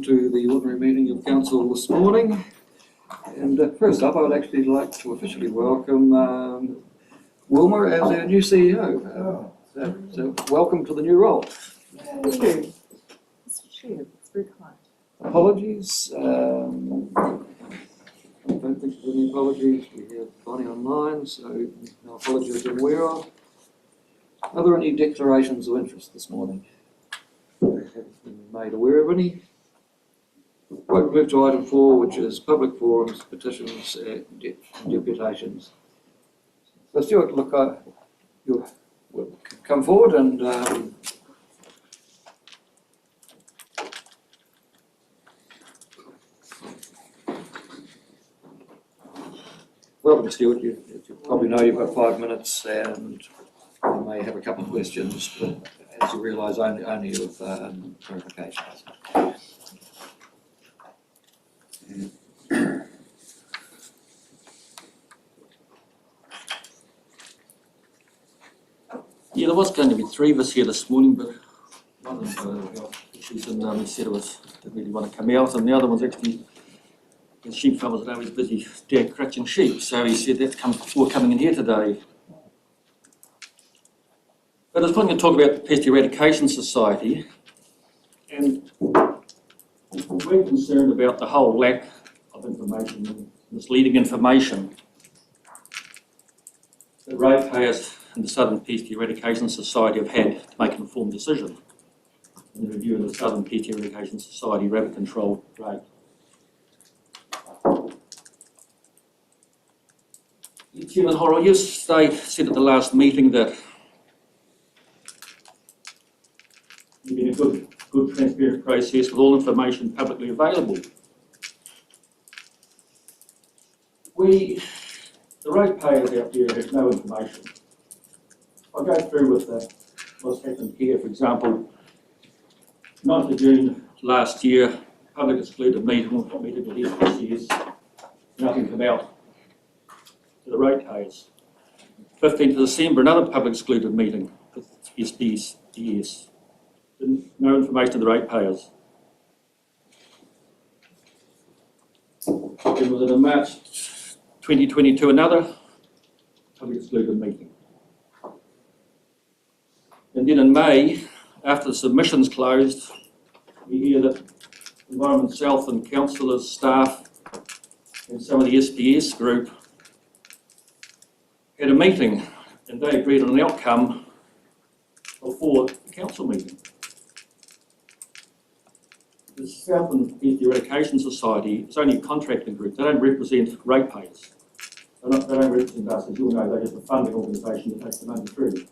welcome to the ordinary meeting of council this morning. And first up, I would actually like to officially welcome Wilma as our new CEO. So welcome to the new role. Thank you. It's very kind. Apologies. I don't think there's any apologies. We have Bonnie online, so no apologies I'm aware of. Are there any declarations of interest this morning? I haven't been made aware of any. Right, we move to item 4, which is public forums, petitions, and deputations. So Stuart, look, you'll come forward and welcome, Stuart. You probably know you've got 5 minutes, and you may have a couple of questions, but as you realise, only with clarifications. Yeah, there was going to be 3 of us here this morning, but one of the issues and he said didn't really want to come out, and the other one's actually the sheep farmers are always busy crutching sheep, so he said that's before coming in here today. But I was going to talk about the Pest Eradication Society, and we're concerned about the whole lack of information and misleading information that ratepayers and the Southern Pest Eradication Society have had to make an informed decision in the review of the Southern Pest Eradication Society rabbit control rate. Chairman Horrell, you said at the last meeting that you've been a good transparent process with all information publicly available. The ratepayers out there have no information. I'll go through with what's happened here. For example, 9th of June last year, public excluded meeting with the SPCS, nothing come out to the ratepayers. 15th of December, another public excluded meeting with SPCS, no information to the ratepayers. Then within March 2022, another public excluded meeting. And then in May, after the submissions closed, we hear that Environment South and councillors, staff, and some of the SPS group had a meeting, and they agreed on an outcome before the council meeting. The Southern Pest Eradication Society is only a contracting group. They don't represent ratepayers. They don't represent us, as you all know. They're just a funding organisation that takes the money through.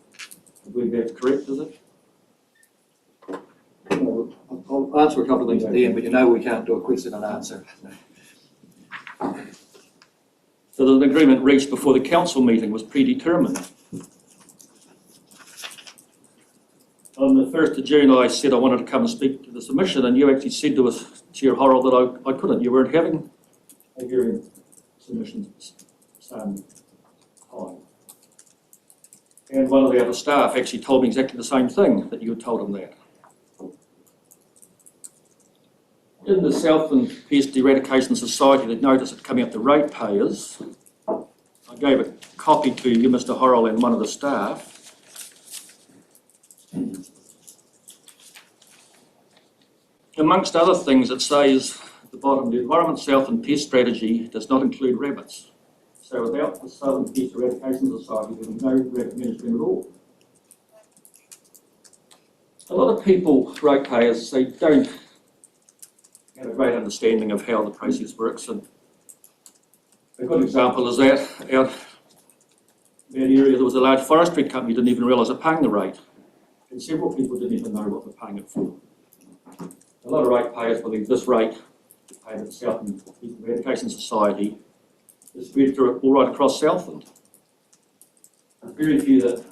I believe that's correct, is it? I'll answer a couple of things at the end, but you know we can't do a question and answer. So an agreement reached before the council meeting was predetermined. On the 1st of June, I said I wanted to come and speak to the submission, and you actually said to us, Chair Horrell, that I couldn't. You weren't having a hearing submission same time. And one of the other staff actually told me exactly the same thing, that you had told him that. In the Southern Pest Eradication Society, the notice had come out to ratepayers. I gave a copy to you, Mr. Horrell, and one of the staff. Amongst other things, it says at the bottom, the Environment South and Pest Strategy does not include rabbits. So without the Southern Pest Eradication Society, there would be no rabbit management at all. A lot of people, ratepayers, they don't have a great understanding of how the process works, and a good example is that out in that area there was a large forestry company didn't even realise they're paying the rate, and several people didn't even know what they're paying it for. A lot of ratepayers believe this rate paid at the Southern Pest Eradication Society is spread through all right across Southland. There's very few that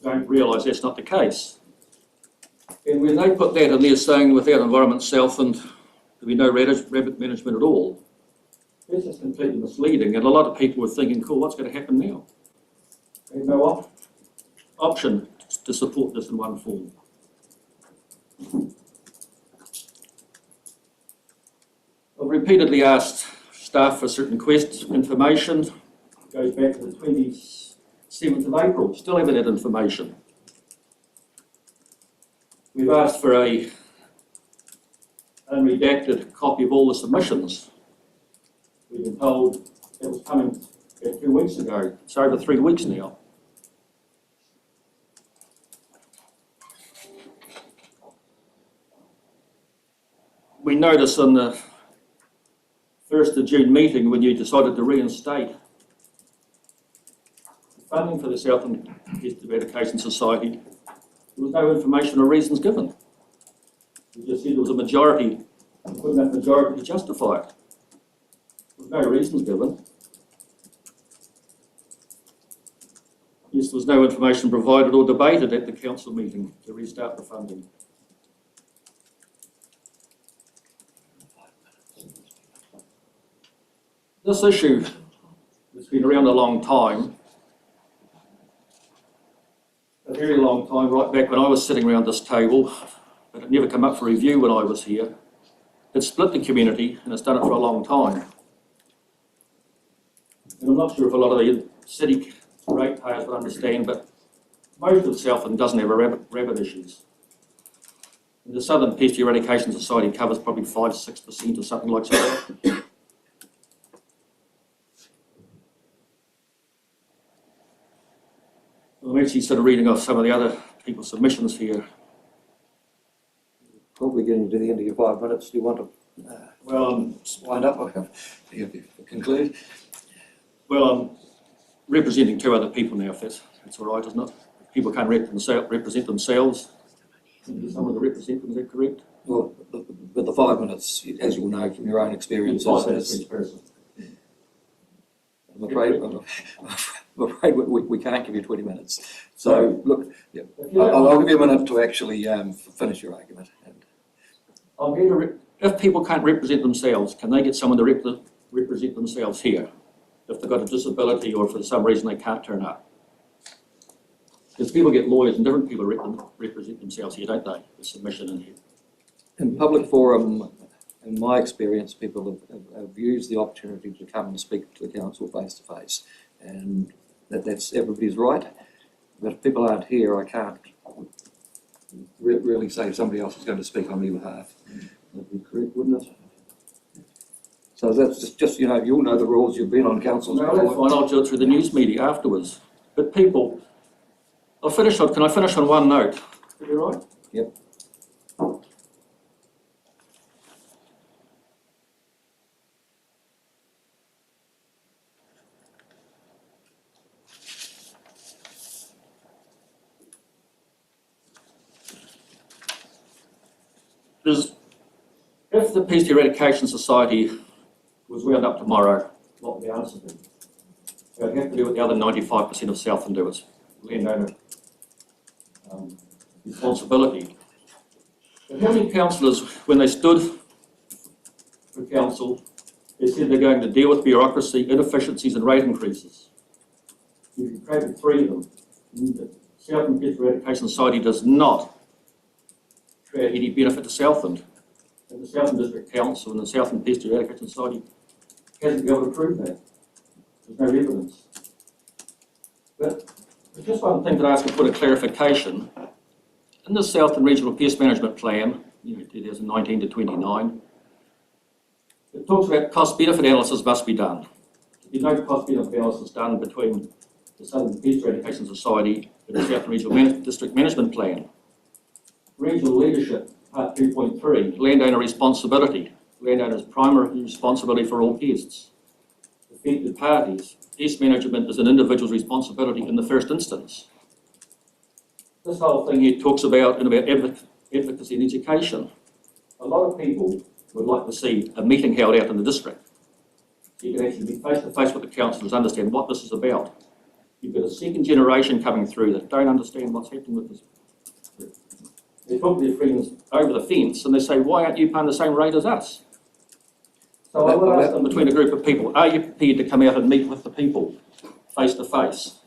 don't realise that's not the case. And when they put that in there saying without Environment Southland there'll be no rabbit management at all, that's just completely misleading, and a lot of people were thinking, cool, what's going to happen now? They have no option to support this in one form. I've repeatedly asked staff for certain information. It goes back to the 27th of April, still haven't had information. We've asked for a unredacted copy of all the submissions. We've been told it was coming 2 weeks ago. It's over 3 weeks now. We noticed on the 1st of June meeting when you decided to reinstate funding for the Southern Pest Eradication Society, there was no information or reasons given. You just said there was a majority, good enough majority to justify it. There was no reasons given. Yes, there was no information provided or debated at the council meeting to restart the funding. This issue has been around a long time, a very long time, right back when I was sitting around this table, but it never came up for review when I was here. It's split the community and it's done it for a long time. And I'm not sure if a lot of the city ratepayers will understand, but most of Southland doesn't have rabbit issues. And the Southern Pest Eradication Society covers probably 5-6% or something like that. I'm actually sort of reading off some of the other people's submissions here. Probably getting to the end of your 5 minutes. Do you want to wind up or conclude? Well, I'm representing 2 other people now, if that's all right, isn't it? People can't represent themselves. Someone to represent them, is that correct? Well, but the 5 minutes, as you'll know from your own experiences, I'm afraid we can't give you 20 minutes. So, look, yeah, I'll give you a minute to actually finish your argument. I'm here to if people can't represent themselves, can they get someone to represent themselves here? If they've got a disability or for some reason they can't turn up? Because people get lawyers and different people represent themselves here, don't they? The submission in here. In public forum, in my experience, people have used the opportunity to come and speak to the council face to face, and that's everybody's right. But if people aren't here, I can't really say somebody else is going to speak on their behalf. That'd be correct, wouldn't it? So that's just you'll know the rules. You've been on councils before. No, that's fine. I'll do it through the news media afterwards. But people, can I finish on one note? Is that right? Yep. If the Pest Eradication Society was wound up tomorrow, what would the answer be? They'd have to do what the other 95% of Southland do. It's landowner responsibility. But how many councillors, when they stood for council, they said they're going to deal with bureaucracy, inefficiencies and rate increases? You've created 3 of them. The Southland Pest Eradication Society does not create any benefit to Southland. And the Southland District Council and the Southland Pest Eradication Society hasn't been able to prove that. There's no evidence. But there's just one thing that I ask for a clarification. In the Southland Regional Pest Management Plan, 2019 to 29, it talks about cost-benefit analysis must be done. There's no cost-benefit analysis done between the Southern Pest Eradication Society and the Southland Regional District Management Plan. Regional leadership, part 2.3, landowner responsibility. Landowner's primary responsibility for all pests. Affected parties, pest management is an individual's responsibility in the first instance. This whole thing here talks about advocacy and education. A lot of people would like to see a meeting held out in the district. You can actually be face to face with the councillors, understand what this is about. You've got a second generation coming through that don't understand what's happening with this. They talk to their friends over the fence and they say, why aren't you paying the same rate as us? So I will ask them between a group of people, are you prepared to come out and meet with the people face to face?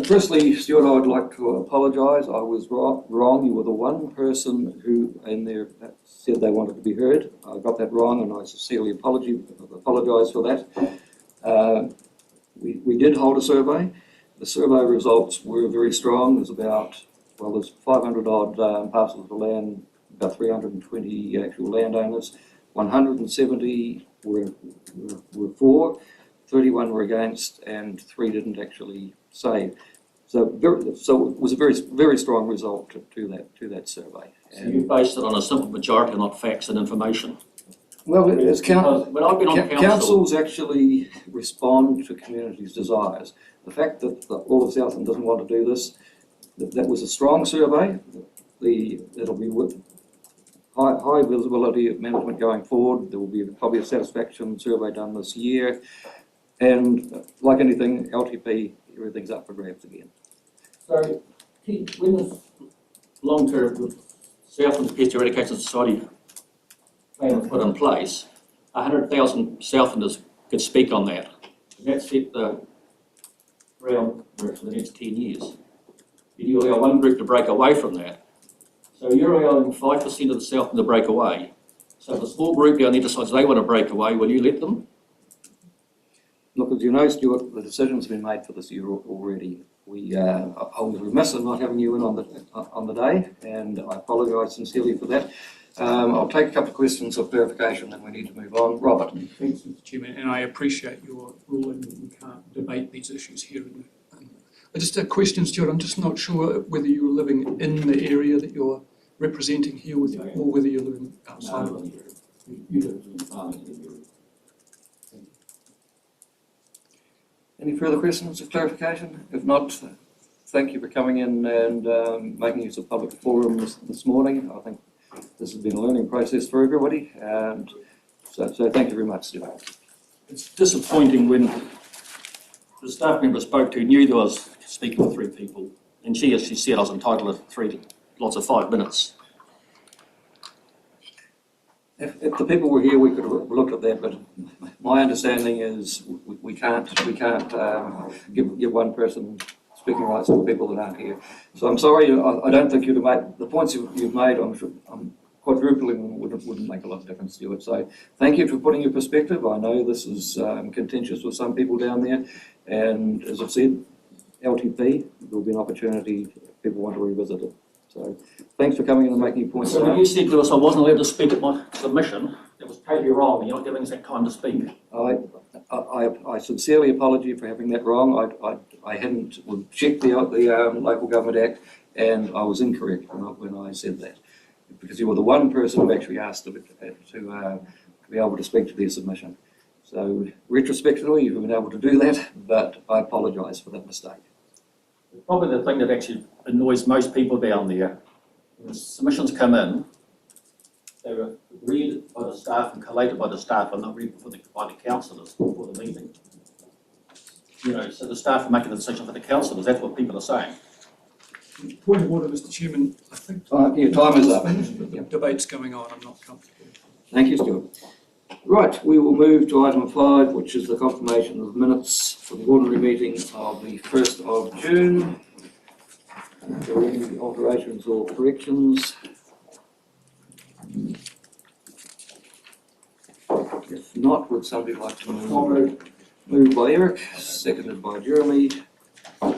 Firstly, Stuart, I would like to apologise. I was wrong. You were the one person who in there said they wanted to be heard. I got that wrong, and I sincerely apologise for that. We did hold a survey. The survey results were very strong. There's 500 odd parcels of land, about 320 actual landowners. 170 were for, 31 were against, and 3 didn't actually say. So it was a very strong result to that survey. So you based it on a simple majority, not facts and information? Well, as When I've been on councils actually respond to communities' desires. The fact that all of Southland doesn't want to do this, that was a strong survey. It'll be with high visibility of management going forward. There will be probably a satisfaction survey done this year. And like anything, LTP, everything's up for grabs again. So, when the long-term Southland Pest Eradication Society plan was put in place, 100,000 Southlanders could speak on that. And that set the groundwork for the next 10 years. You allow one group to break away from that. So you're allowing 5% of the Southland to break away. So if a small group down there decides they want to break away, will you let them? Look, as you know, Stuart, the decision's been made for this year already. I was remiss in not having you in on the day, and I apologise sincerely for that. I'll take a couple of questions of clarification, and we need to move on. Robert. Thanks, Mr. Chairman, and I appreciate your ruling that we can't debate these issues here. Just a question, Stuart. I'm just not sure whether you're living in the area that you're representing here with, or whether you're living outside of it. You live in the farming area. Any further questions of clarification? If not, thank you for coming in and making use of public forum this morning. I think this has been a learning process for everybody, and so thank you very much, Stuart. It's disappointing when the staff member I spoke to knew that I was speaking with 3 people, and she actually said I was entitled to 3 lots of 5 minutes. If the people were here, we could have looked at that, but my understanding is we can't give one person speaking rights to people that aren't here. So I'm sorry, I don't think you'd have made the points you've made. I'm quadrupling wouldn't make a lot of difference, Stuart. So thank you for putting your perspective. I know this is contentious with some people down there, and as I've said, LTP, there'll be an opportunity if people want to revisit it. So thanks for coming in and making your points. So when you said to us I wasn't allowed to speak at my submission, that was totally wrong. You're not giving us that time to speak. I sincerely apologize for having that wrong. I hadn't checked the Local Government Act, and I was incorrect when I said that, because you were the one person who actually asked to be able to speak to their submission. So retrospectively, you've been able to do that, but I apologise for that mistake. Probably the thing that actually annoys most people down there, when the submissions come in, they were read by the staff and collated by the staff and not read by the councillors before the meeting. You know, so the staff are making the decision for the councillors. That's what people are saying. Point of order, Mr. Chairman. I think Your time is up. the debate's going on. I'm not comfortable. Thank you, Stuart. Right, we will move to item 5, which is the confirmation of minutes for the ordinary meeting of the 1st of June. Are there any alterations or corrections? If not, would somebody like to move? Moved by Eric, seconded by Jeremy. All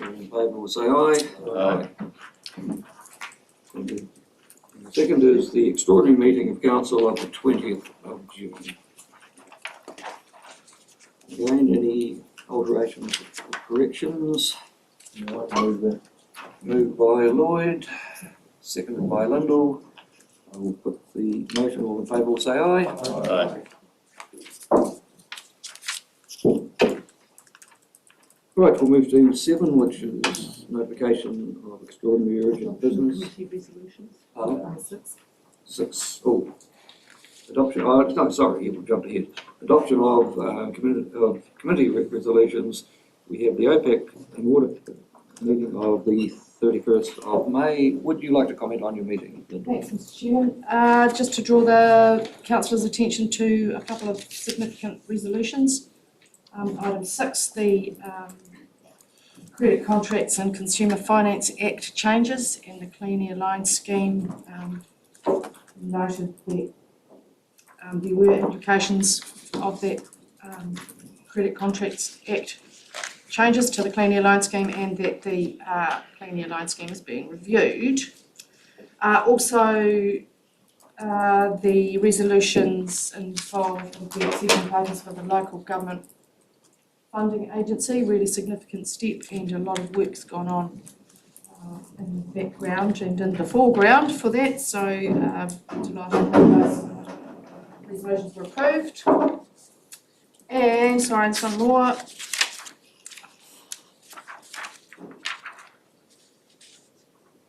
in favour will say aye. Aye. The second is the extraordinary meeting of council of the 20th of June. Again, any alterations or corrections? No, I move that. Moved by Lloyd, seconded by Lindell. I will put the motion. All in favour will say aye. Aye. Right, we'll move to 7, which is notification of extraordinary urgent business. Committee resolutions. 6. 6. Oh, adoption. Oh, no, sorry, we'll jump ahead. Adoption of committee resolutions. We have the OPEC and water meeting of the 31st of May. Would you like to comment on your meeting, Linda? Thanks, Mr. Chairman. Just to draw the councillors' attention to a couple of significant resolutions. Item 6, the Credit Contracts and Consumer Finance Act changes, and the Clean Airline scheme noted that there were implications of that Credit Contracts Act changes to the Clean Airline scheme, and that the Clean Airline scheme is being reviewed. Also, the resolutions involved the accepting payments for the local government funding agency, really significant step, and a lot of work's gone on in the background and in the foreground for that, so delighted that those resolutions were approved. And sorry, and some more.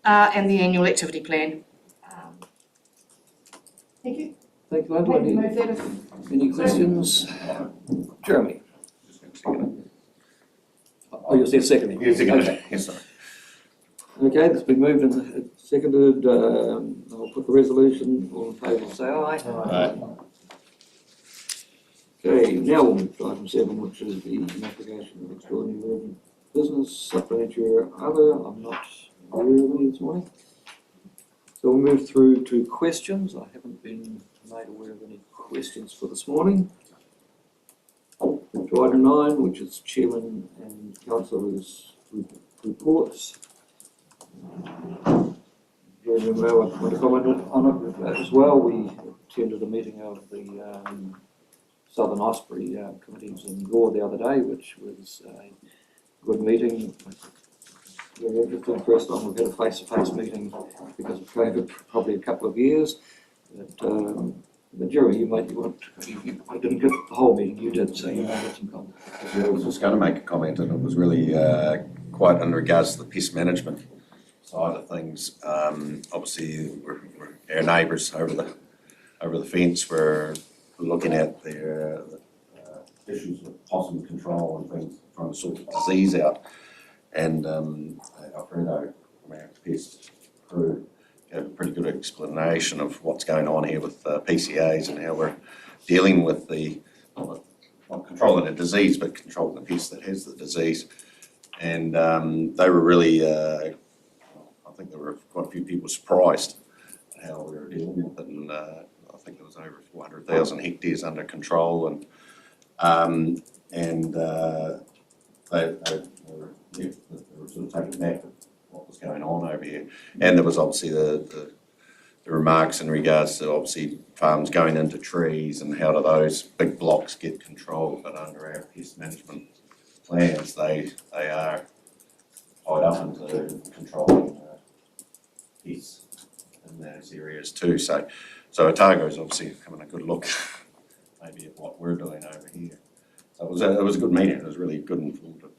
And the annual activity plan. Thank you. Thank you, Ed. Maybe move that if- Any questions? Jeremy? Oh, you're still seconding? Yes, second. Okay. Yes, sir. Okay, it's been moved and seconded. I'll put the resolution. All in favour, say aye. Aye. Okay, now we'll move to item 7, which is the investigation of extraordinary urgent business, supplementary or other. I'm not aware of any this morning. So we'll move through to questions. I haven't been made aware of any questions for this morning. To item 9, which is Chairman and Councillors' reports. Jeremy may want to comment on it as well. We attended a meeting of the Southern Osprey committees in Gore the other day, which was a good meeting. Very interesting. First time we've had a face-to-face meeting because of COVID for probably a couple of years. But Jeremy, you I didn't get the whole meeting, you did, so you might have some comment. I was just going to make a comment, and it was really quite in regards to the pest management side of things. Obviously, we're our neighbours over the fence were looking at their issues with possum control and things, trying to sort the disease out. And Alfredo from our pest crew gave a pretty good explanation of what's going on here with PCAs and how we're dealing with not controlling the disease, but controlling the pest that has the disease. And they were really, I think there were quite a few people surprised at how we were dealing with it. And I think there was over 400,000 hectares under control, and they were sort of taken back with what was going on over here. And there was obviously the remarks in regards to obviously farms going into trees and how do those big blocks get controlled. But under our pest management plans, they are tied up into controlling pests in those areas too. So Otago is obviously having a good look maybe at what we're doing over here. So it was a good meeting. It was really good and informative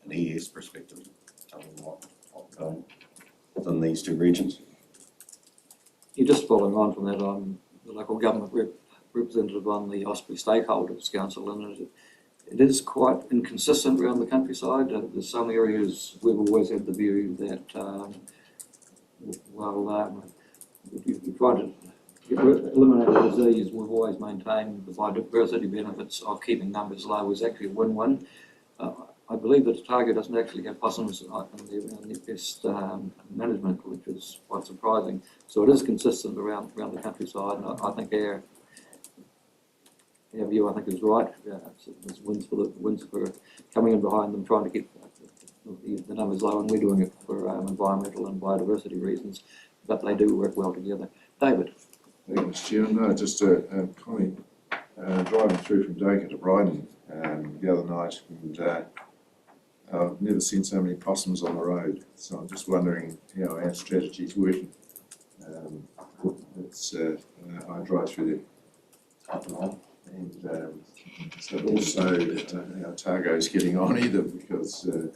from an ES perspective, telling what we're doing within these two regions. You're just following on from that, I'm the local government representative on the Osprey Stakeholders Council, and it is quite inconsistent around the countryside. There's some areas we've always had the view that, you try to eliminate the disease. We've always maintained the biodiversity benefits of keeping numbers low is actually a win-win. I believe that Otago doesn't actually have possums in the pest management, which is quite surprising. So it is consistent around the countryside, and I think our view, I think, is right. There's wins for coming in behind them, trying to keep the numbers low, and we're doing it for environmental and biodiversity reasons, but they do work well together. David. Thank you, Mr. Chairman. No, just a comment. Driving through from Doka to Bryden the other night, and I've never seen so many possums on the road. So I'm just wondering how our strategy is working. I drive through there, and also how Otago's getting on either, because I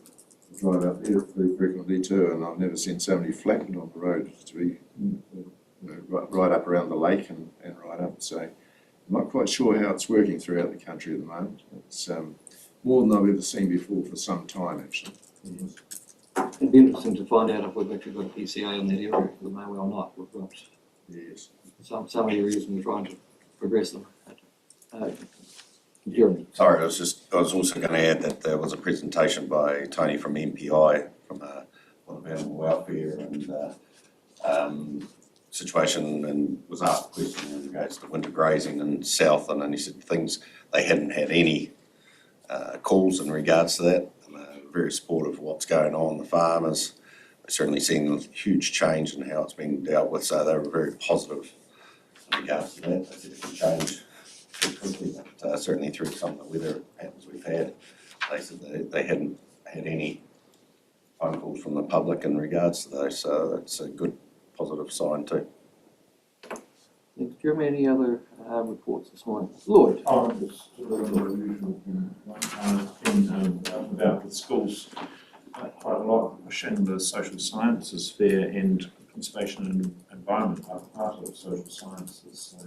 drive up there very frequently too, and I've never seen so many flattened on the road to be right up around the lake and right up. So I'm not quite sure how it's working throughout the country at the moment. It's more than I've ever seen before for some time, actually. It'd be interesting to find out if we've actually got a PCA in that area. We may well not. We've got some areas, and we're trying to progress them. Jeremy. Sorry, I was also going to add that there was a presentation by Tony from MPI from one of animal welfare and situation, and was asked a question in regards to winter grazing in Southland, and he said they hadn't had any calls in regards to that. Very supportive of what's going on. The farmers, they've certainly seen a huge change in how it's been dealt with, so they were very positive in regards to that. They said it can change quickly, but certainly through some of the weather patterns we've had, they said they hadn't had any phone calls from the public in regards to those, so it's a good positive sign too. Do you have any other reports this morning? Lloyd? Just a usual thing about the schools, quite a lot pushing the social sciences fair, and conservation and environment are part of social sciences. So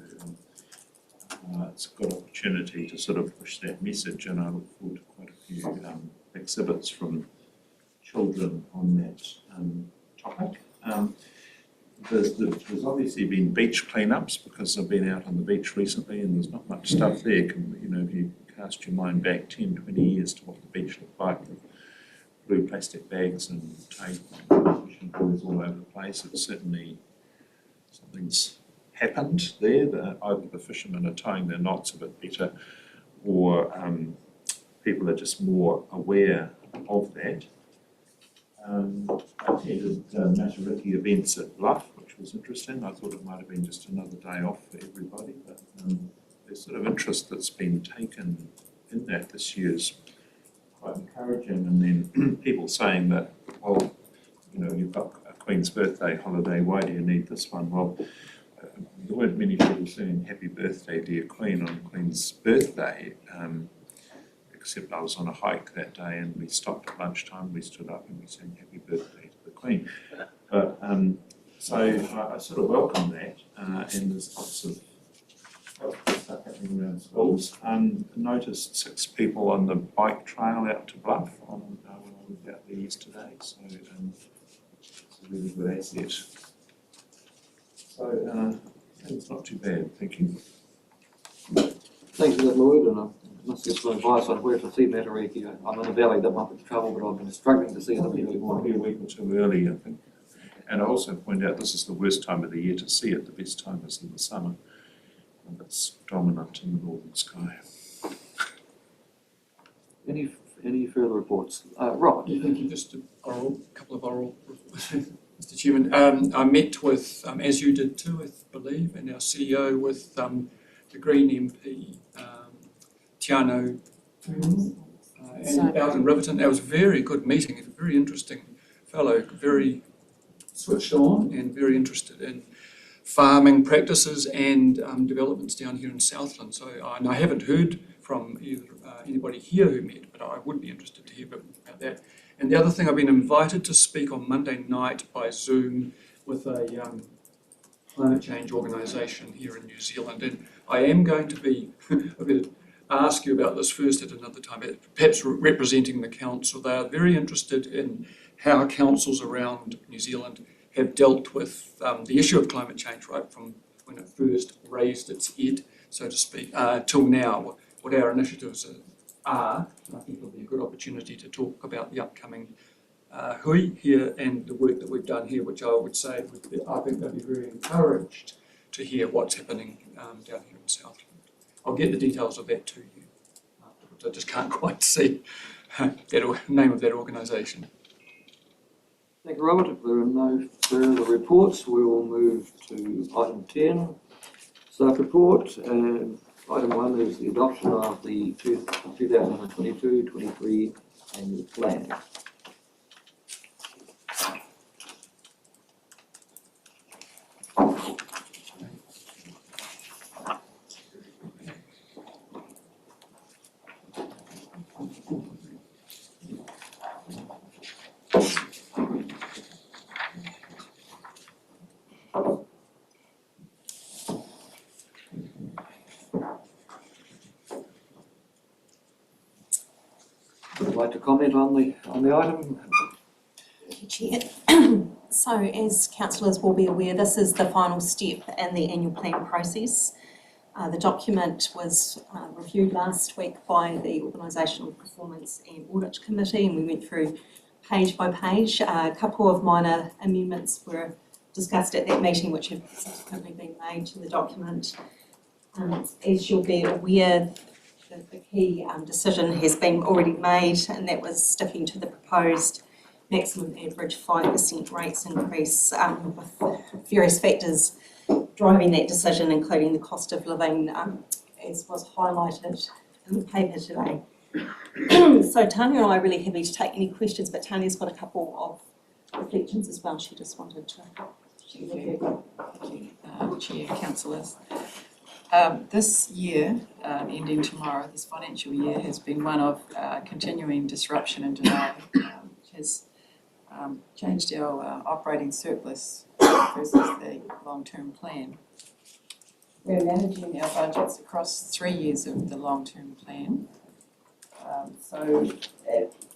it's a good opportunity to sort of push that message, and I look forward to quite a few exhibits from children on that topic. There's obviously been beach cleanups because I've been out on the beach recently, and there's not much stuff there. If you cast your mind back 10, 20 years to what the beach looked like, with blue plastic bags and tape and fishing buoys all over the place, it's certainly something's happened there. Either the fishermen are tying their knots a bit better, or people are just more aware of that. I attended Matariki events at Bluff, which was interesting. I thought it might have been just another day off for everybody, but the sort of interest that's been taken in that this year is quite encouraging. And then people saying that, well, you've got a Queen's birthday holiday, why do you need this one? Well, there weren't many people saying happy birthday, dear Queen, on Queen's birthday. Except I was on a hike that day, and we stopped at lunchtime, we stood up and we sang happy birthday to the Queen. But so I sort of welcome that, and there's lots of stuff happening around schools. Noticed 6 people on the bike trail out to Bluff when I was out there yesterday, so it's a really good asset. So it's not too bad, thank you. Thanks for that, Lloyd, and I must get some advice on where to see Matariki. I'm in a valley that might be trouble, but I've been struggling to see it early morning. Probably a week or two early, I think. And I also point out this is the worst time of the year to see it. The best time is in the summer, and it's dominant in the northern sky. Any further reports? Robert? Thank you. Just a couple of oral, Mr. Chairman. I met with, as you did too, I believe, and our CEO with the Green MP, Tiano, and out in Riverton. That was a very good meeting. He's a very interesting fellow, very switched on and very interested in farming practices and developments down here in Southland. So, and I haven't heard from either anybody here who met, but I would be interested to hear a bit about that. And the other thing, I've been invited to speak on Monday night by Zoom with a climate change organisation here in New Zealand, and I am going to be a bit ask you about this first at another time, perhaps representing the council. They are very interested in how councils around New Zealand have dealt with the issue of climate change, right from when it first raised its head, so to speak, till now, what our initiatives are. And I think it'll be a good opportunity to talk about the upcoming hui here and the work that we've done here, which I would say, I think they'll be very encouraged to hear what's happening down here in Southland. I'll get the details of that to you afterwards. I just can't quite see the name of that organisation. Thank you, Robert. If there are no further reports, we will move to item 10, staff report. And item 1 is the adoption of the 2022-23 annual plan. Would you like to comment on the item? Thank you, Chair. So as councillors will be aware, this is the final step in the annual plan process. The document was reviewed last week by the Organisational Performance and Audit Committee, and we went through page by page. A couple of minor amendments were discussed at that meeting, which have subsequently been made to the document. As you'll be aware, the key decision has been already made, and that was sticking to the proposed maximum average 5% rates increase, with various factors driving that decision, including the cost of living, as was highlighted in the paper today. So Tanya and I are really happy to take any questions, but Tanya's got a couple of reflections as well. She just wanted to share with you. Chair, councillors. This year, ending tomorrow, this financial year has been one of continuing disruption and delay, which has changed our operating surplus versus the long-term plan. We're managing our budgets across 3 years of the long-term plan. So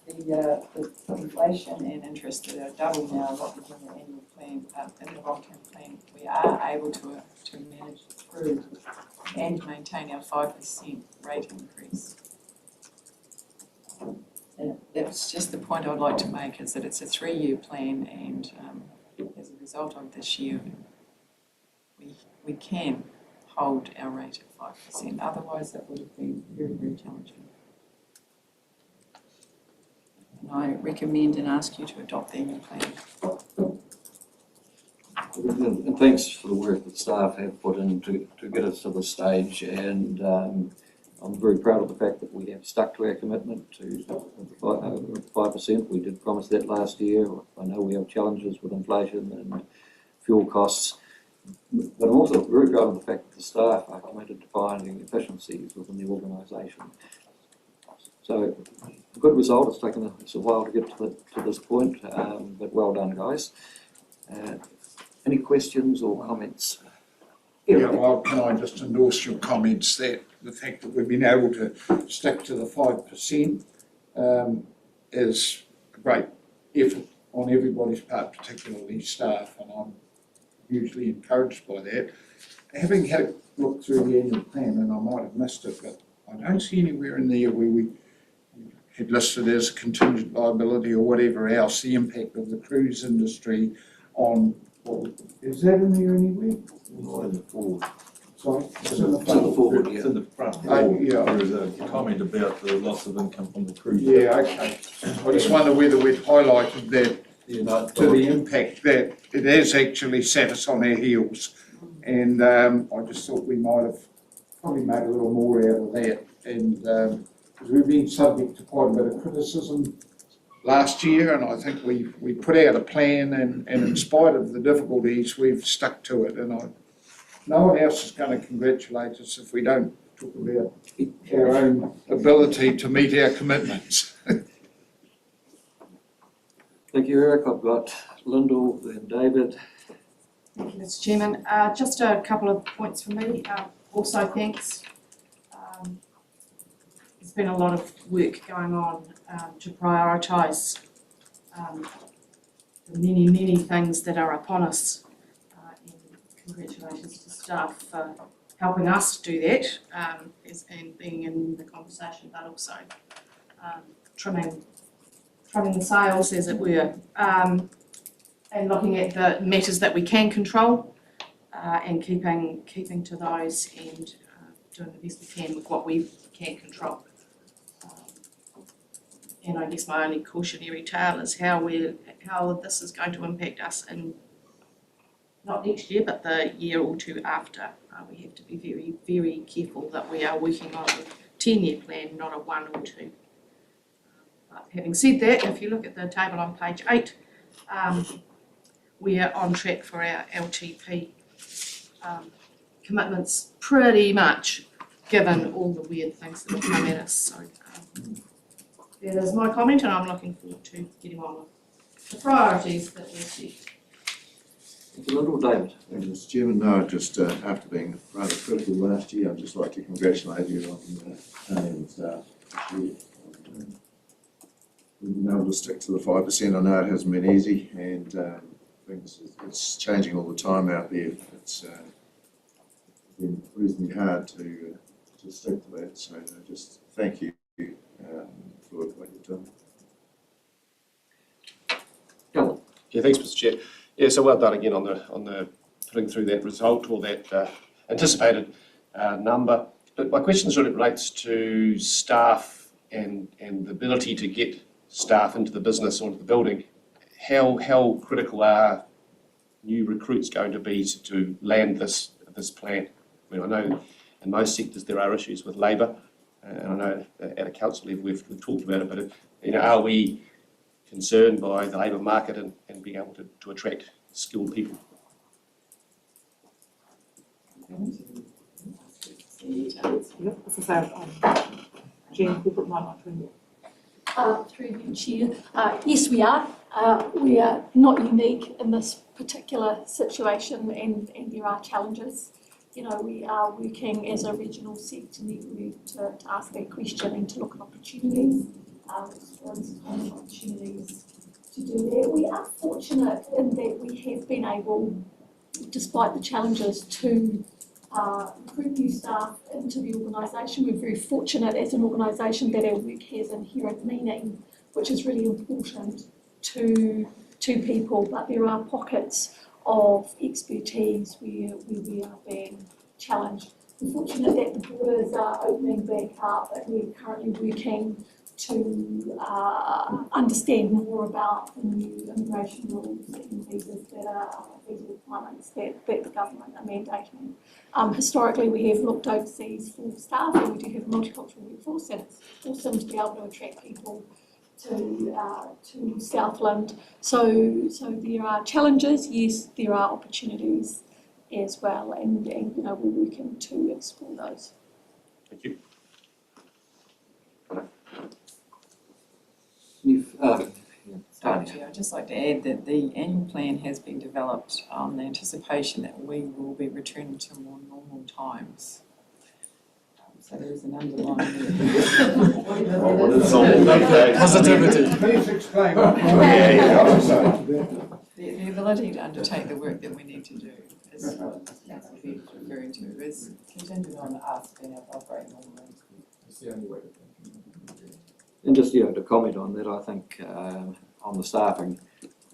the inflation and interest that are double now what was in the annual plan, in the long-term plan, we are able to manage through and maintain our 5% rate increase. And that's just the point I'd like to make, is that it's a 3-year plan, and as a result of this year, we can hold our rate at 5%. Otherwise, that would have been very, very challenging. And I recommend and ask you to adopt the annual plan. And thanks for the work that staff have put in to get us to this stage, and I'm very proud of the fact that we have stuck to our commitment to the 5%. We did promise that last year. I know we have challenges with inflation and fuel costs, but I'm also very proud of the fact that the staff are committed to finding efficiencies within the organisation. So, a good result. It's taken us a while to get to this point, but well done, guys. Any questions or comments? Yeah, well, can I just endorse your comments that the fact that we've been able to stick to the 5% is a great effort on everybody's part, particularly staff, and I'm hugely encouraged by that. Having had a look through the annual plan, and I might have missed it, but I don't see anywhere in there where we had listed as contingent liability or whatever else, the impact of the cruise industry on, is that in there anywhere? Not in the forward. Sorry? It's in the forward, yeah. It's in the front. Yeah. There is a comment about the loss of income from the cruise. Yeah, okay. I just wonder whether we'd highlighted that to the impact that it has actually set us on our heels. And I just thought we might have probably made a little more out of that. And because we've been subject to quite a bit of criticism last year, and I think we put out a plan, and in spite of the difficulties, we've stuck to it. And no one else is going to congratulate us if we don't talk about our own ability to meet our commitments. Thank you, Eric. I've got Lyndall and David. Thank you, Mr. Chairman. Just a couple of points from me. Also, thanks. There's been a lot of work going on to prioritise the many, many things that are upon us. And congratulations to staff for helping us do that, and being in the conversation, but also trimming the sails, as it were, and looking at the matters that we can control, and keeping to those, and doing the best we can with what we can control. And I guess my only cautionary tale is how this is going to impact us in not next year, but the year or two after. We have to be very, very careful that we are working on a 10-year plan, not a 1 or 2. But having said that, if you look at the table on page 8, we are on track for our LTP commitments pretty much, given all the weird things that have come at us. So that is my comment, and I'm looking forward to getting on with the priorities that we've set. Thank you, Lyndall. David. Thank you, Mr. Chairman. No, just after being rather critical last year, I'd just like to congratulate you on Tony and staff this year. We've been able to stick to the 5%. I know it hasn't been easy, and things it's changing all the time out there. It's been reasonably hard to stick to that, so just thank you for what you've done. Helen. Yeah, thanks, Mr. Chair. Yeah, so well done again on the putting through that result or that anticipated number. But my question sort of relates to staff and the ability to get staff into the business or into the building. How critical are new recruits going to be to land this plan? I mean, I know in most sectors there are issues with labour, and I know at a council level we've talked about it, but are we concerned by the labour market and being able to attract skilled people? Jean, corporate marketing. Through you, Chair. Yes, we are. We are not unique in this particular situation, and there are challenges. You know, we are working as a regional sector network to ask that question and to look at opportunities, opportunities to do that. We are fortunate in that we have been able, despite the challenges, to recruit new staff into the organisation. We're very fortunate as an organisation that our work has inherent meaning, which is really important to people, but there are pockets of expertise where we are being challenged. We're fortunate that the borders are opening back up, and we're currently working to understand more about the new immigration rules and visas that are visa requirements that the government are mandating. Historically, we have looked overseas for staff, and we do have a multicultural workforce, and it's awesome to be able to attract people to Southland. So there are challenges, yes, there are opportunities as well, and you know, we're working to explore those. Thank you. Chair, I'd just like to add that the annual plan has been developed on the anticipation that we will be returning to more normal times. So there is an underlying Positivity. Please explain. the ability to undertake the work that we need to do is what Councillor Beck is referring to, is contingent on us being able to operate normally. It's the only way to think. And just, to comment on that, I think on the staffing,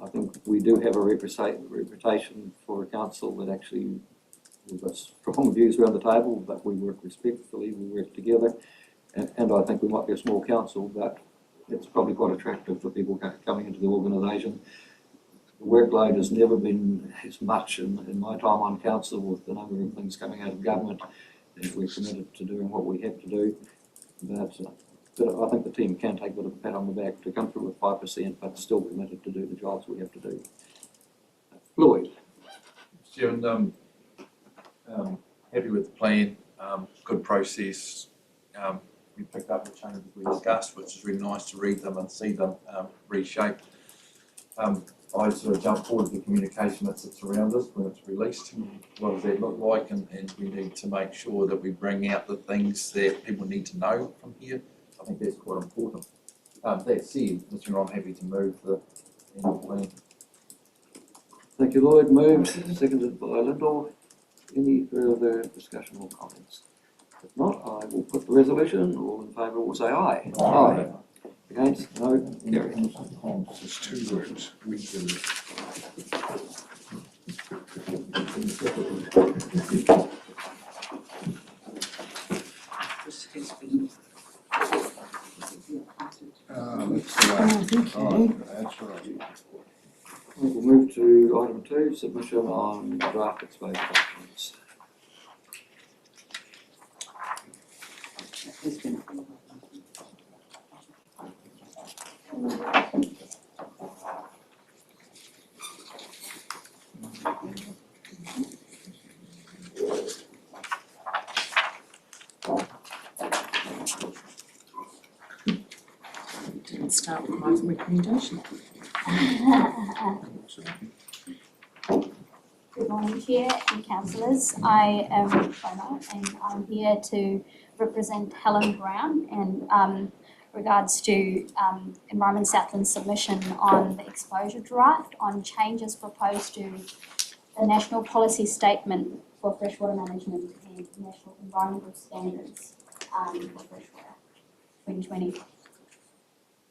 I think we do have a reputation for a council that actually we've got strong views around the table, but we work respectfully, we work together, and I think we might be a small council, but it's probably quite attractive for people coming into the organisation. The workload has never been as much in my time on council, with the number of things coming out of government, and we're committed to doing what we have to do. But I think the team can take a bit of a pat on the back to come through with 5%, but still committed to do the jobs we have to do. Lloyd. Chairman, happy with the plan, good process. We picked up the changes we discussed, which is really nice to read them and see them reshaped. I sort of jumped forward to the communication that sits around us when it's released. What does that look like? And we need to make sure that we bring out the things that people need to know from here. I think that's quite important. That said, Mr. Chairman, I'm happy to move the annual plan. Thank you, Lloyd. Moved, seconded by Lyndall. Any further discussion or comments? If not, I will put the resolution. All in favour will say aye. Aye. Against? No. Carried. There's two words. We do. That's right. We'll move to item 2, submission on draft exposure documents. Didn't start with my recommendation. Good morning, Chair and Councillors. I am Rona, and I'm here to represent Helen Brown in regards to Environment Southland's submission on the exposure draft on changes proposed to the National Policy Statement for freshwater management and national environmental standards for freshwater 2020.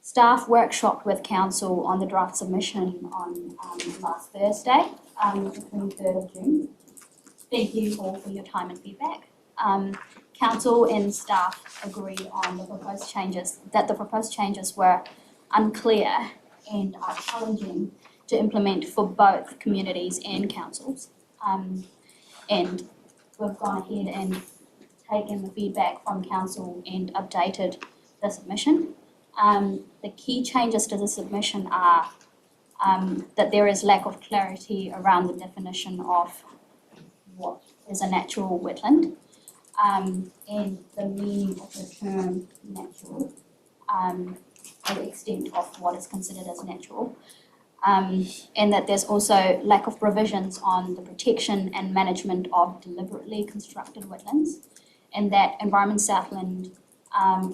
Staff workshopped with council on the draft submission on last Thursday, the 23rd of June. Thank you all for your time and feedback. Council and staff agreed on the proposed changes, that the proposed changes were unclear and are challenging to implement for both communities and councils. And we've gone ahead and taken the feedback from council and updated the submission. The key changes to the submission are that there is lack of clarity around the definition of what is a natural wetland, and the meaning of the term natural, and the extent of what is considered as natural. And that there's also lack of provisions on the protection and management of deliberately constructed wetlands, and that Environment Southland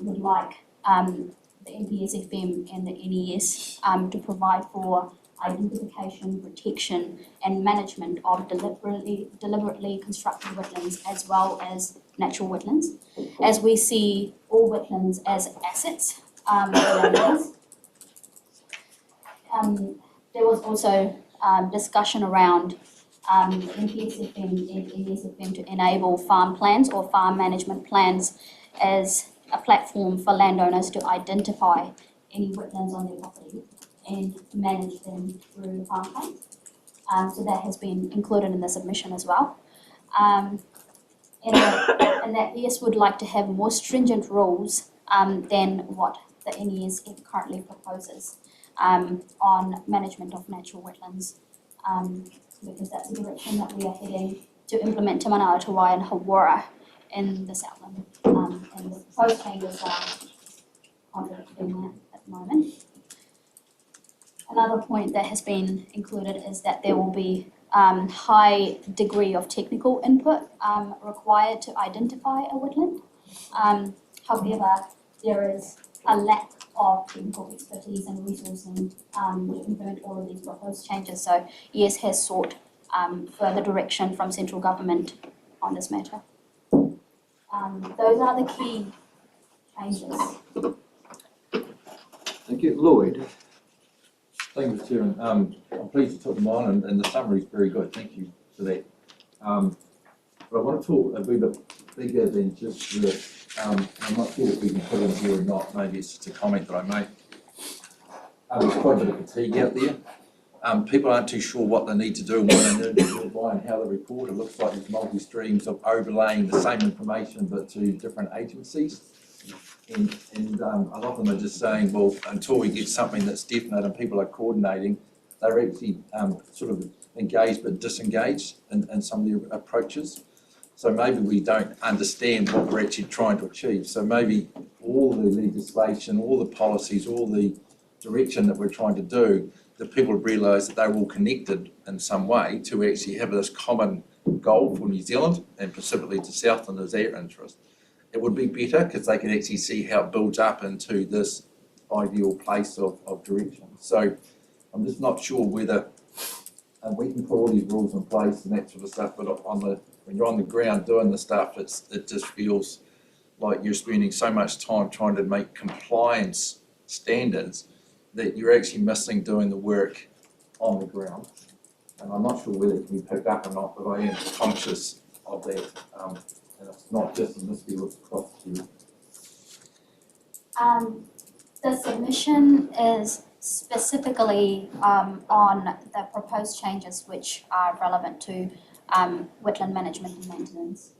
would like the NPSFM and the NES to provide for identification, protection and management of deliberately constructed wetlands as well as natural wetlands, as we see all wetlands as assets. There was also discussion around NPSFM and NESFM to enable farm plans or farm management plans as a platform for landowners to identify any wetlands on their property and manage them through farm plans. So that has been included in the submission as well. And that NES would like to have more stringent rules than what the NES currently proposes on management of natural wetlands, because that's the direction that we are heading to implement Te Mana Atawai and Hawara in the Southland. And the proposed changes are contradicting that at the moment. Another point that has been included is that there will be high degree of technical input required to identify a wetland. However, there is a lack of technical expertise and resourcing to implement all of these proposed changes. So ES has sought further direction from central government on this matter. Those are the key changes. Thank you. Lloyd. Thank you, Mr. Chairman. I'm pleased you took them on, and the summary is very good. Thank you for that. But I want to talk a wee bit bigger than just this. I'm not sure if we can put it in here or not. Maybe it's just a comment that I make. There's quite a bit of fatigue out there. People aren't too sure what they need to do and what they need to do by and how they report. It looks like there's multi-streams of overlaying the same information but to different agencies. And a lot of them are just saying, well, until we get something that's definite and people are coordinating, they're actually sort of engaged but disengaged in some of their approaches. So maybe we don't understand what we're actually trying to achieve. So maybe all the legislation, all the policies, all the direction that we're trying to do, that people realise that they're all connected in some way to actually have this common goal for New Zealand and specifically to Southland as their interest. It would be better because they can actually see how it builds up into this ideal place of direction. So I'm just not sure whether we can put all these rules in place and that sort of stuff, but when you're on the ground doing the stuff, it just feels like you're spending so much time trying to make compliance standards that you're actually missing doing the work on the ground. And I'm not sure whether it can be picked up or not, but I am conscious of that. And it's not just in this field, it's across the field. The submission is specifically on the proposed changes which are relevant to wetland management and maintenance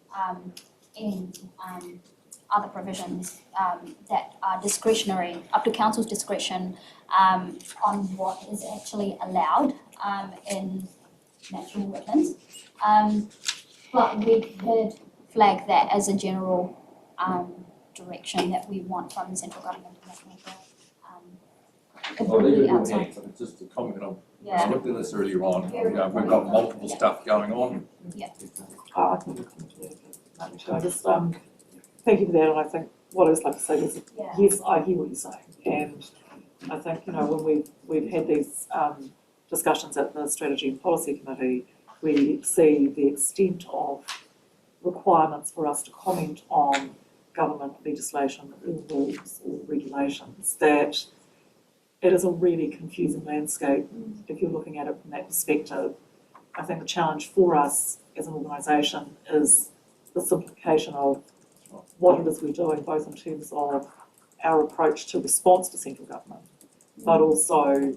and other provisions that are discretionary, up to council's discretion on what is actually allowed in natural wetlands. But we could flag that as a general direction that we want from the central government in that matter. It would be outside. It's just a comment on, Yeah. I looked at this earlier on, we've got multiple stuff going on. Yeah. I can I just thank you for that, and I think what I was like to say is, yes, I hear what you're saying, and I think, when we've had these discussions at the Strategy and Policy Committee, we see the extent of requirements for us to comment on government legislation or rules or regulations, that it is a really confusing landscape if you're looking at it from that perspective. I think the challenge for us as an organisation is the simplification of what it is we're doing, both in terms of our approach to response to central government, but also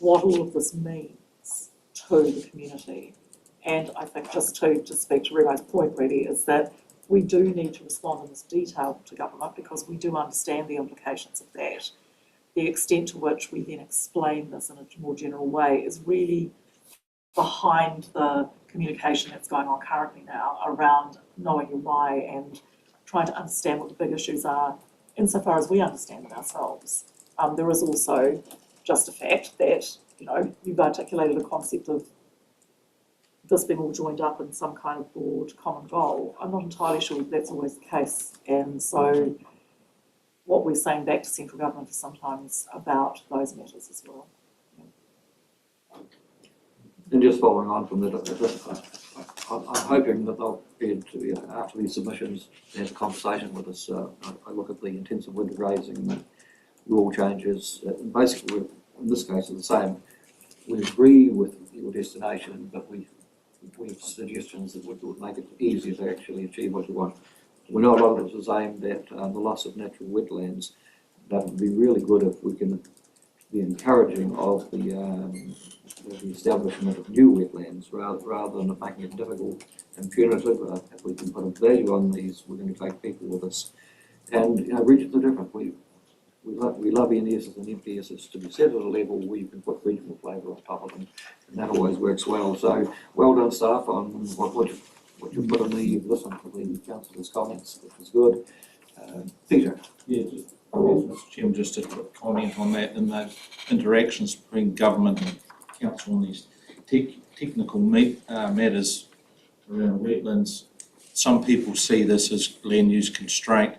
what all of this means to the community. And I think just to speak to Rena's point really is that we do need to respond in this detail to government because we do understand the implications of that. The extent to which we then explain this in a more general way is really behind the communication that's going on currently now around knowing your why and trying to understand what the big issues are insofar as we understand them ourselves. There is also just a fact that, you know, you've articulated a concept of this being all joined up in some kind of broad common goal. I'm not entirely sure that's always the case. And so what we're saying back to central government is sometimes about those matters as well. And just following on from that, I'm hoping that they'll be able to, after these submissions, have a conversation with us. I look at the intensive winter grazing and the rule changes. Basically, in this case, are the same. We agree with your destination, but we have suggestions that would make it easier to actually achieve what you want. We know a lot of it is aimed at the loss of natural wetlands. That would be really good if we can be encouraging of the establishment of new wetlands rather than making it difficult and punitive. If we can put a value on these, we're going to take people with us. And regions are different. We love NSs and MPSs to be set at a level where you can put regional flavour on top of them, and that always works well. So well done, staff, on what you put in the listen to the councillors' comments, which was good. Peter. Yeah, just, Mr. Chairman, just a quick comment on that. In those interactions between government and council on these technical matters around wetlands, some people see this as land use constraint.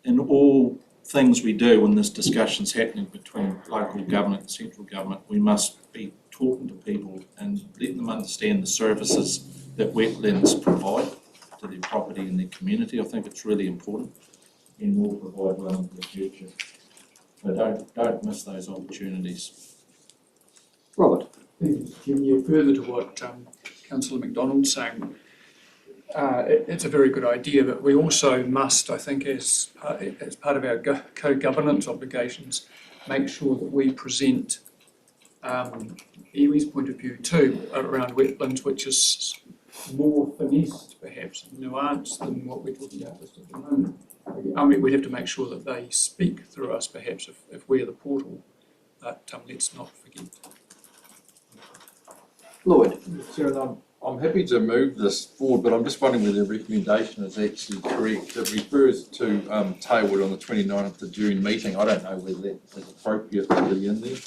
In all things we do when this discussion's happening between local government and central government, we must be talking to people and letting them understand the services that wetlands provide to their property and their community. I think it's really important and will provide well into the future. So don't miss those opportunities. Robert. Yeah, further to what Councillor McDonald's saying, it's a very good idea, but we also must, I think, as part of our co-governance obligations, make sure that we present iwi's point of view too around wetlands, which is more finessed, perhaps, nuanced than what we're talking about just at the moment. I mean, we'd have to make sure that they speak through us, perhaps, if we're the portal, but let's not forget. Lloyd. Chairman, I'm happy to move this forward, but I'm just wondering whether the recommendation is actually correct. It refers to tabled on the 29th of June meeting. I don't know whether that is appropriate to be in there.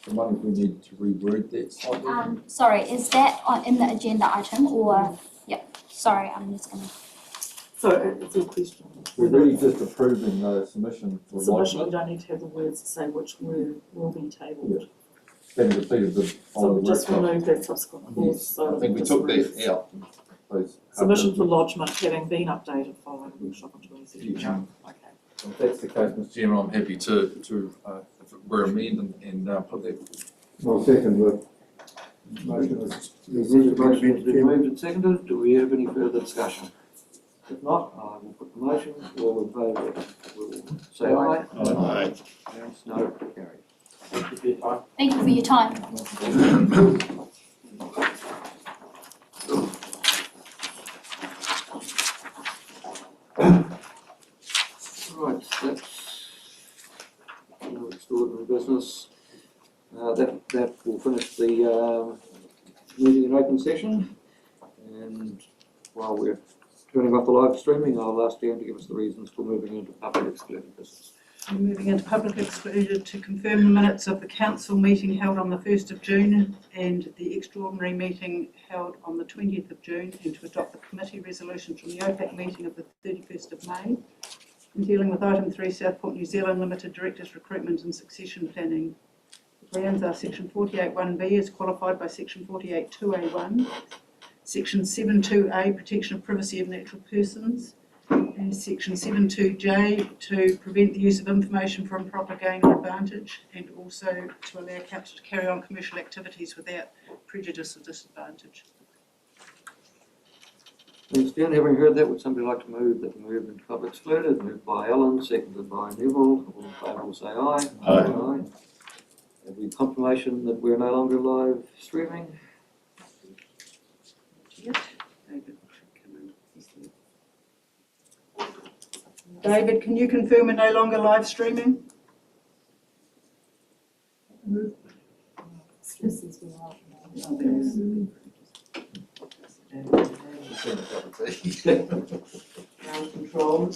I'm wondering if we need to reword that slightly. Sorry, is that in the agenda item or, sorry, I'm just going to. So it's a question. We're really just approving the submission for Submission, we lodgement. don't need to have the words to say which will be tabled. Yeah. Then completed the So following we just workshop. remove that subsequent clause. Yes, So I think we just took remove that out. Those submission for lodgement having been updated following the workshop on 22nd. Yeah. Okay. If that's the case, Mr. Chairman, I'm happy to if it were amended and put that. Well, second, the motion is. Motion has been moved and seconded. Do we have any further discussion? If not, I will put the motion. All in favour will say aye. Aye. Against, no, carried. Thank you for your time. Thank you for your time. Right, that's extraordinary business. That will finish the meeting in open session. And while we're turning off the live streaming, I'll ask Dan to give us the reasons for moving into public excluded business. We're moving into public excluded to confirm the minutes of the council meeting held on the 1st of June and the extraordinary meeting held on the 20th of June, and to adopt the committee resolution from the OPAC meeting of the 31st of May. In dealing with item 3, Southport New Zealand Limited Directors Recruitment and Succession Planning. The grounds are section 48(1)(b) is qualified by section 48(2)(a)(1), section 7(2)(a) protection of privacy of natural persons, and section 7(2)(j) to prevent the use of information for improper gain or advantage, and also to allow council to carry on commercial activities without prejudice or disadvantage. Thanks, Jen. Having heard that, would somebody like to move that the movement club excluded? Moved by Alan, seconded by Neville. All in favour will say aye. Aye. Have we confirmation that we're no longer live streaming? David, can you confirm we're no longer live streaming? Control.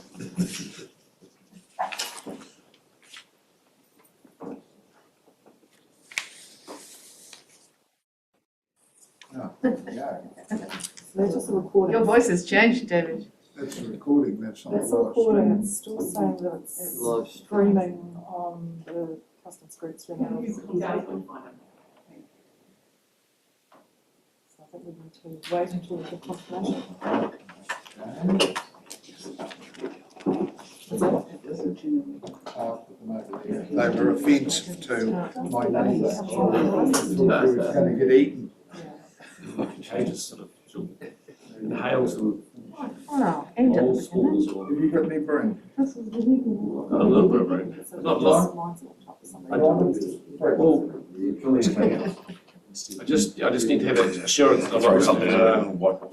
That's just a recording. Your voice has changed, David. That's a recording, that's not a live That's a recording, stream. it's still saying that it's Live streaming on the Customs Group streaming. So I think we need to wait until we get confirmation. They were offensive to my neighbour. Who was going to get eaten. Changes sort of inhales and Oh, all spores or Have you got any brain? a little bit of rain. Not a lot. I just need to have assurance that I'm not something wipe out